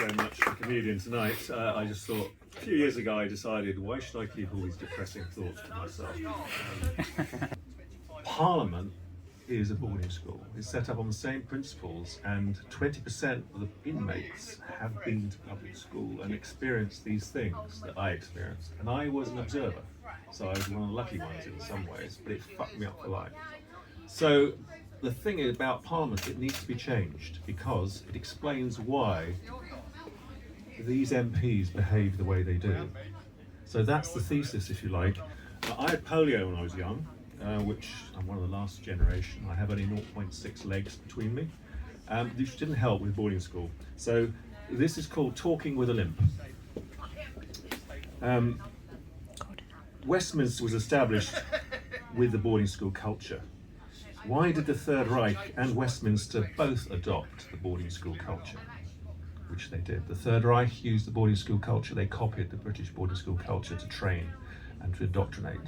very much for the comedian tonight. I just thought, a few years ago I decided, why should I keep all these depressing thoughts to myself? Parliament is a boarding school. It's set up on the same principles, and 20% of the inmates have been to public school and experienced these things that I experienced. And I was an observer, so I was one of the lucky ones in some ways, but it fucked me up for life. So the thing is about Parliament, it needs to be changed because it explains why these MPs behave the way they do. So that's the thesis, if you like. I had polio when I was young, which I'm one of the last generation. I have only 0.6 legs between me, which didn't help with boarding school. So this is called Talking with a Limp. Westminster was established with the boarding school culture. Why did the Third Reich and Westminster both adopt the boarding school culture? Which they did. The Third Reich used the boarding school culture. They copied the British boarding school culture to train and to indoctrinate.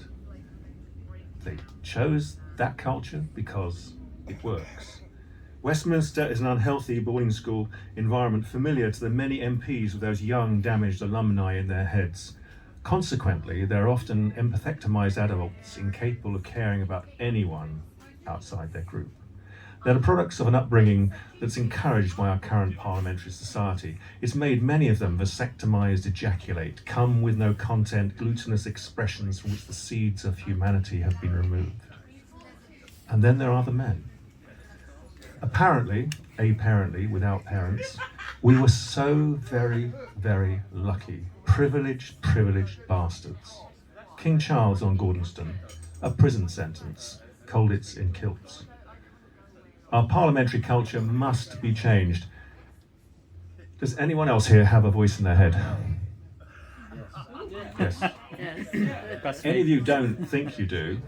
They chose that culture because it works. Westminster is an unhealthy boarding school environment familiar to the many MPs with those young, damaged alumni in their heads. Consequently, they're often empathectomised adults incapable of caring about anyone outside their group. They're the products of an upbringing that's encouraged by our current parliamentary society. It's made many of them vasectomised ejaculate, come with no content, glutinous expressions from which the seeds of humanity have been removed. And then there are the men. Apparently, without parents, we were so very, very lucky. Privileged bastards. King Charles on Gordonstoun, a prison sentence, Colditz in kilts. Our parliamentary culture must be changed. Does anyone else here have a voice in their head? Yes. Any of you don't think you do,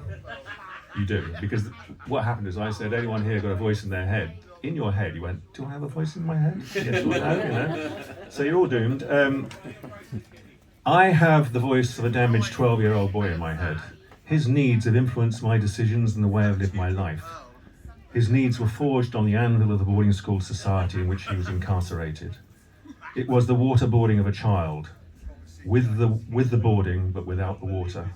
because what happened is I said, anyone here got a voice in their head? In your head, you went, do I have a voice in my head? Yes or no, you know? So you're all doomed. I have the voice of a damaged 12-year-old boy in my head. His needs have influenced my decisions and the way I've lived my life. His needs were forged on the anvil of the boarding school society in which he was incarcerated. It was the waterboarding of a child, with the boarding but without the water.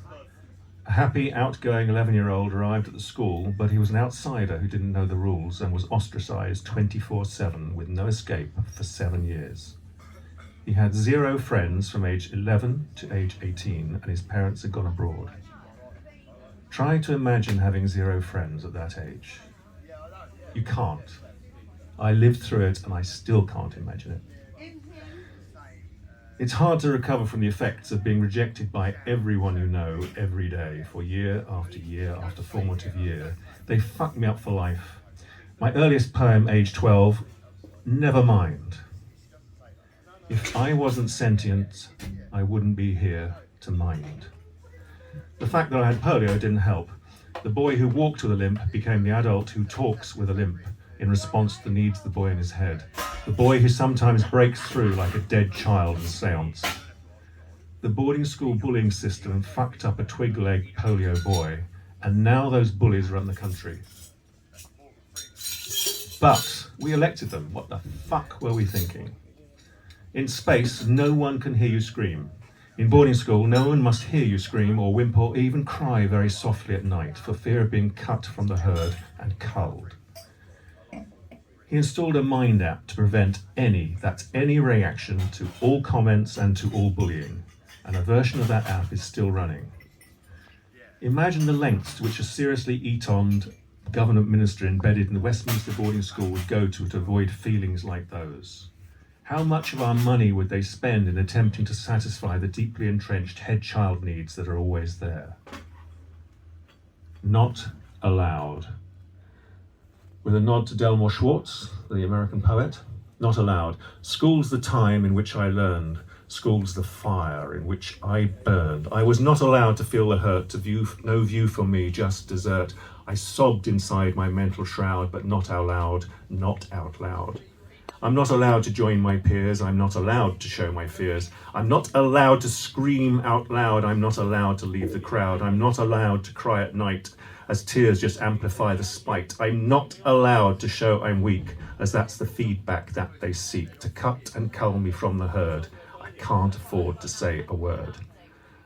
A happy, outgoing 11-year-old arrived at the school, but he was an outsider who didn't know the rules and was ostracised 24/7 with no escape for 7 years. He had 0 friends from age 11 to age 18, and his parents had gone abroad. Try to imagine having 0 friends at that age. You can't. I lived through it and I still can't imagine it. It's hard to recover from the effects of being rejected by everyone you know every day for year after formative year. They fucked me up for life. My earliest poem, age 12, never mind. If I wasn't sentient, I wouldn't be here to mind. The fact that I had polio didn't help. The boy who walked with a limp became the adult who talks with a limp in response to the needs of the boy in his head. The boy who sometimes breaks through like a dead child in a seance. The boarding school bullying system fucked up a twig-legged polio boy, and now those bullies run the country. But we elected them. What the fuck were we thinking? In space, no one can hear you scream. In boarding school, no one must hear you scream or whimper or even cry very softly at night for fear of being cut from the herd and culled. He installed a mind app to prevent any reaction to all comments and to all bullying, and a version of that app is still running. Imagine the lengths to which a seriously etoned government minister embedded in the Westminster boarding school would go to avoid feelings like those. How much of our money would they spend in attempting to satisfy the deeply entrenched head-child needs that are always there? Not allowed. With a nod to Delmore Schwartz, the American poet, not allowed. School's the time in which I learned. School's the fire in which I burned. I was not allowed to feel the hurt, no view for me, just desert. I sobbed inside my mental shroud, but not out loud, not out loud. I'm not allowed to join my peers. I'm not allowed to show my fears. I'm not allowed to scream out loud. I'm not allowed to leave the crowd. I'm not allowed to cry at night as tears just amplify the spite. I'm not allowed to show I'm weak, as that's the feedback that they seek, to cut and cull me from the herd. I can't afford to say a word.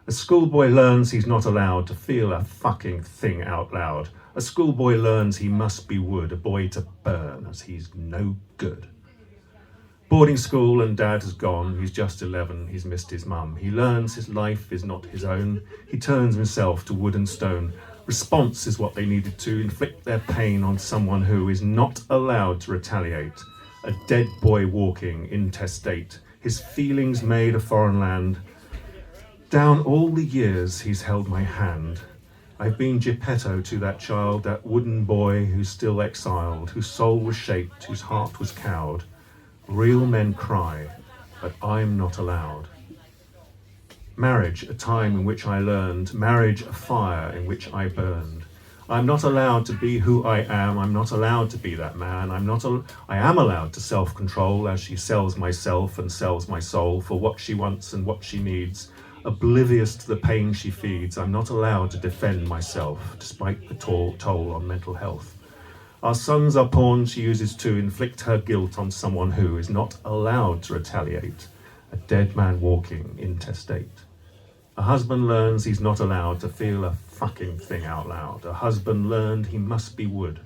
A schoolboy learns he's not allowed to feel a fucking thing out loud. A schoolboy learns he must be wood, a boy to burn, as he's no good. Boarding school and dad has gone, he's just 11, he's missed his mum. He learns his life is not his own, he turns himself to wood and stone. Response is what they needed to inflict their pain on someone who is not allowed to retaliate. A dead boy walking, intestate, his feelings made a foreign land. Down all the years he's held my hand. I've been Geppetto to that child, that wooden boy who's still exiled, whose soul was shaped, whose heart was cowed. Real men cry, but I'm not allowed. Marriage, a time in which I learned. Marriage, a fire in which I burned. I'm not allowed to be who I am. I'm not allowed to be that man. I am allowed to self-control as she sells myself and sells my soul for what she wants and what she needs, oblivious to the pain she feeds. I'm not allowed to defend myself, despite the toll on mental health. Our sons are pawns she uses to inflict her guilt on someone who is not allowed to retaliate. A dead man walking, intestate. A husband learns he's not allowed to feel a fucking thing out loud. A husband learned he must be wood.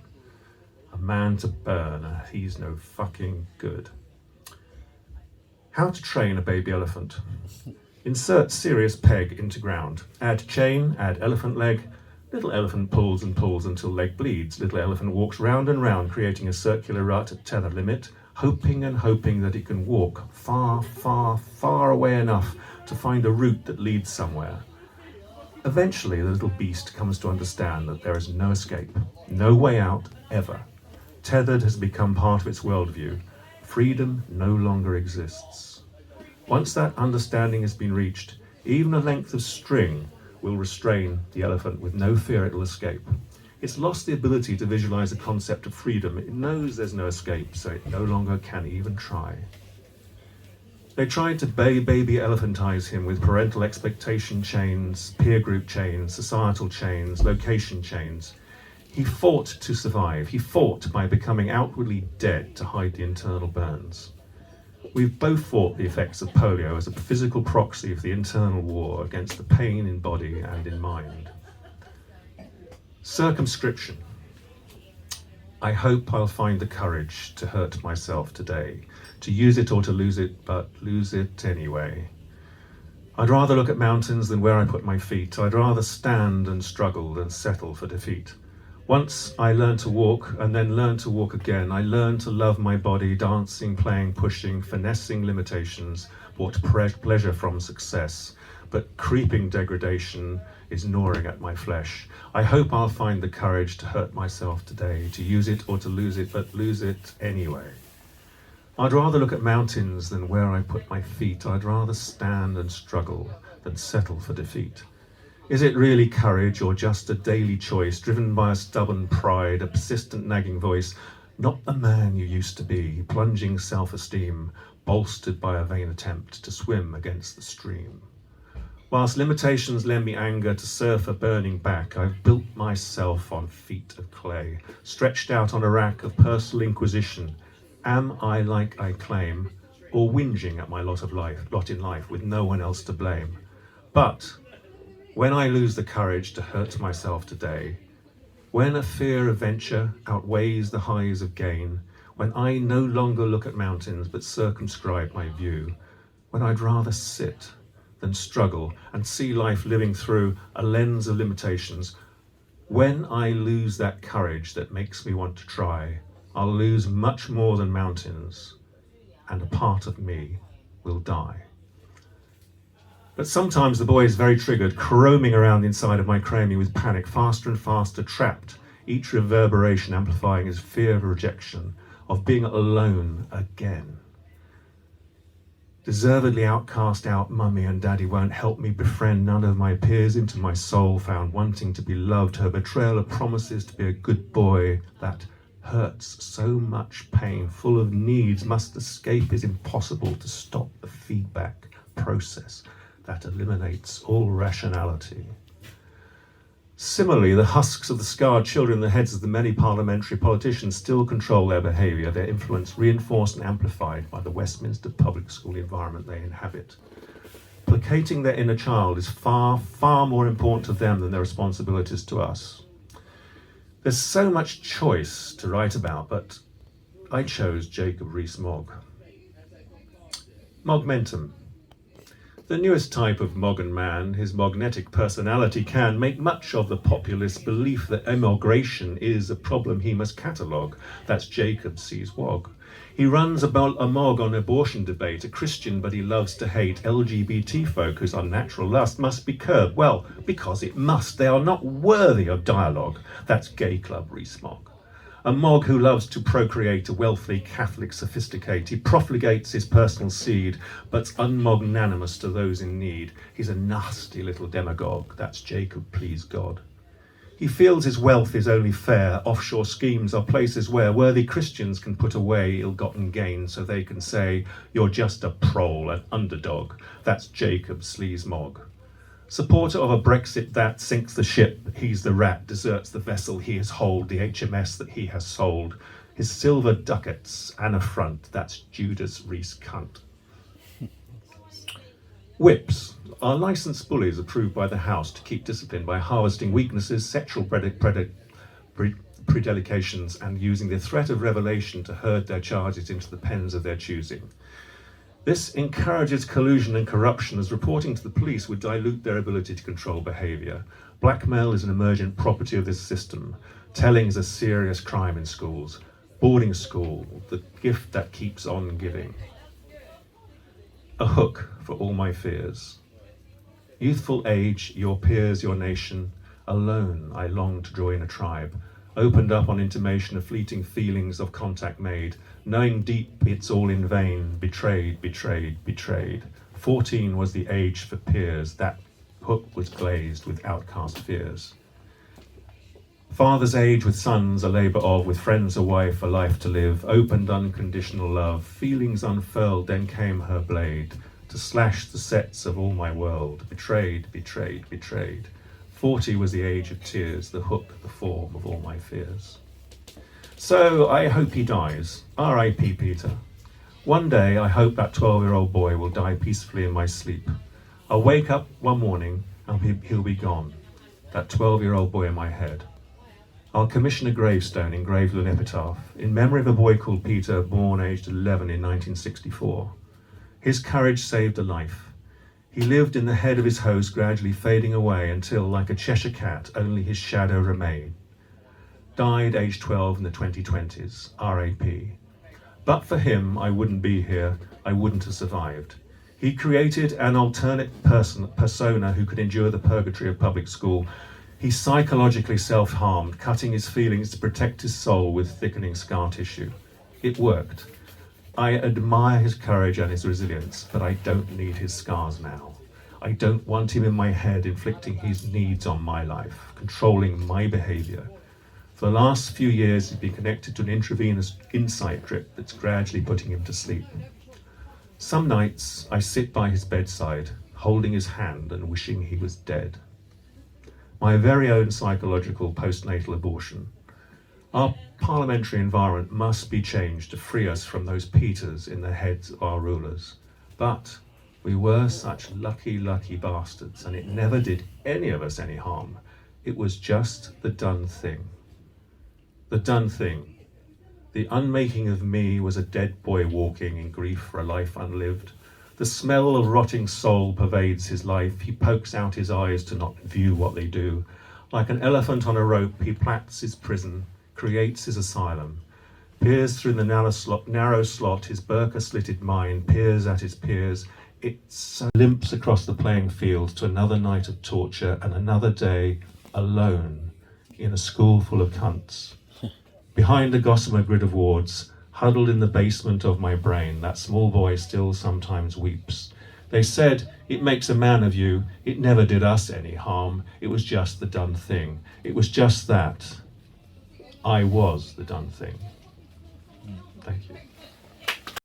A man to burn, he's no fucking good. How to train a baby elephant. Insert serious peg into ground. Add chain, add elephant leg. Little elephant pulls and pulls until leg bleeds. Little elephant walks round and round, creating a circular rut at tether limit, hoping and hoping that it can walk far, far, far away enough to find a route that leads somewhere. Eventually, the little beast comes to understand that there is no escape, no way out, ever. Tethered has become part of its worldview. Freedom no longer exists. Once that understanding has been reached, even a length of string will restrain the elephant with no fear it will escape. It's lost the ability to visualize the concept of freedom. It knows there's no escape, so it no longer can even try. They tried to baby elephantize him with parental expectation chains, peer group chains, societal chains, location chains. He fought to survive. He fought by becoming outwardly dead to hide the internal burns. We've both fought the effects of polio as a physical proxy of the internal war against the pain in body and in mind. Circumscription. I hope I'll find the courage to hurt myself today, to use it or to lose it, but lose it anyway. I'd rather look at mountains than where I put my feet. I'd rather stand and struggle than settle for defeat. Once I learned to walk and then learned to walk again. I learned to love my body, dancing, playing, pushing, finessing limitations, brought pleasure from success. But creeping degradation is gnawing at my flesh. I hope I'll find the courage to hurt myself today, to use it or to lose it, but lose it anyway. I'd rather look at mountains than where I put my feet. I'd rather stand and struggle than settle for defeat. Is it really courage or just a daily choice driven by a stubborn pride, a persistent nagging voice? Not the man you used to be, plunging self-esteem, bolstered by a vain attempt to swim against the stream. Whilst limitations lend me anger to surf a burning back, I've built myself on feet of clay, stretched out on a rack of personal inquisition. Am I like I claim, or whinging at my lot in life with no one else to blame? But when I lose the courage to hurt myself today, when a fear of venture outweighs the highs of gain, when I no longer look at mountains but circumscribe my view, when I'd rather sit than struggle and see life living through a lens of limitations, when I lose that courage that makes me want to try, I'll lose much more than mountains, and a part of me will die. But sometimes the boy is very triggered, roaming around the inside of my cranium with panic, faster and faster, trapped, each reverberation amplifying his fear of rejection, of being alone again. Deservedly outcast out, mummy and daddy won't help me befriend none of my peers into my soul found wanting to be loved. Her betrayal of promises to be a good boy, that hurts, so much pain, full of needs, must escape is impossible to stop the feedback process that eliminates all rationality. Similarly, the husks of the scarred children in the heads of the many parliamentary politicians still control their behaviour, their influence reinforced and amplified by the Westminster public school environment they inhabit. Placating their inner child is far, far more important to them than their responsibilities to us. There's so much choice to write about, but I chose Jacob Rees-Mogg. Mogmentum. The newest type of Moggan man, his magnetic personality, can make much of the populist belief that emigration is a problem he must catalogue. That's Jacob sees Wog. He runs about a Mog on abortion debate, a Christian but he loves to hate. LGBT folk whose unnatural lust must be curbed. Well, because it must. They are not worthy of dialogue. That's Gay Club Rees-Mogg. A Mog who loves to procreate, a wealthy Catholic sophisticate. He profligates his personal seed, but's unmagnanimous to those in need. He's a nasty little demagogue. That's Jacob please God. He feels his wealth is only fair. Offshore schemes are places where worthy Christians can put away ill-gotten gain so they can say, you're just a prole, an underdog. That's Jacob Rees-Mogg. Supporter of a Brexit that sinks the ship, he's the rat, deserts the vessel he has holed, the HMS that he has sold. His silver ducats and affront, that's Judas Rees-Cunt. Whips are licensed bullies approved by the House to keep discipline by harvesting weaknesses, sexual predelications, and using the threat of revelation to herd their charges into the pens of their choosing. This encourages collusion and corruption, as reporting to the police would dilute their ability to control behaviour. Blackmail is an emergent property of this system. Telling is a serious crime in schools. Boarding school, the gift that keeps on giving. A hook for all my fears. Youthful age, your peers, your nation, alone I long to join a tribe, opened up on intimation of fleeting feelings of contact made, knowing deep it's all in vain, betrayed, betrayed, betrayed. 14 was the age for peers, that hook was glazed with outcast fears. Father's age with sons, a labour of, with friends a wife, a life to live, opened unconditional love, feelings unfurled, then came her blade, to slash the sets of all my world, betrayed, betrayed, betrayed. 40 was the age of tears, the hook, the form of all my fears. So I hope he dies. R.I.P. Peter. One day I hope that 12-year-old boy will die peacefully in my sleep. I'll wake up one morning and he'll be gone, that 12-year-old boy in my head. I'll commission a gravestone engraved with an epitaph in memory of a boy called Peter, born aged 11 in 1964. His courage saved a life. He lived in the head of his host, gradually fading away until, like a Cheshire cat, only his shadow remained. Died aged 12 in the 2020s, R.A.P. But for him, I wouldn't be here, I wouldn't have survived. He created an alternate persona who could endure the purgatory of public school. He psychologically self-harmed, cutting his feelings to protect his soul with thickening scar tissue. It worked. I admire his courage and his resilience, but I don't need his scars now. I don't want him in my head inflicting his needs on my life, controlling my behaviour. For the last few years, he's been connected to an intravenous insight drip that's gradually putting him to sleep. Some nights, I sit by his bedside, holding his hand and wishing he was dead. My very own psychological postnatal abortion. Our parliamentary environment must be changed to free us from those Peters in the heads of our rulers. But we were such lucky, lucky bastards, and it never did any of us any harm. It was just the done thing. The done thing. The unmaking of me was a dead boy walking in grief for a life unlived. The smell of rotting soul pervades his life. He pokes out his eyes to not view what they do. Like an elephant on a rope, he plats his prison, creates his asylum, peers through the narrow slot, his burqa-slitted mind peers at his peers. It limps across the playing field to another night of torture and another day alone in a school full of cunts. Behind a gossamer grid of wards, huddled in the basement of my brain, that small boy still sometimes weeps. They said, it makes a man of you. It never did us any harm. It was just the done thing. It was just that. I was the done thing. Thank you.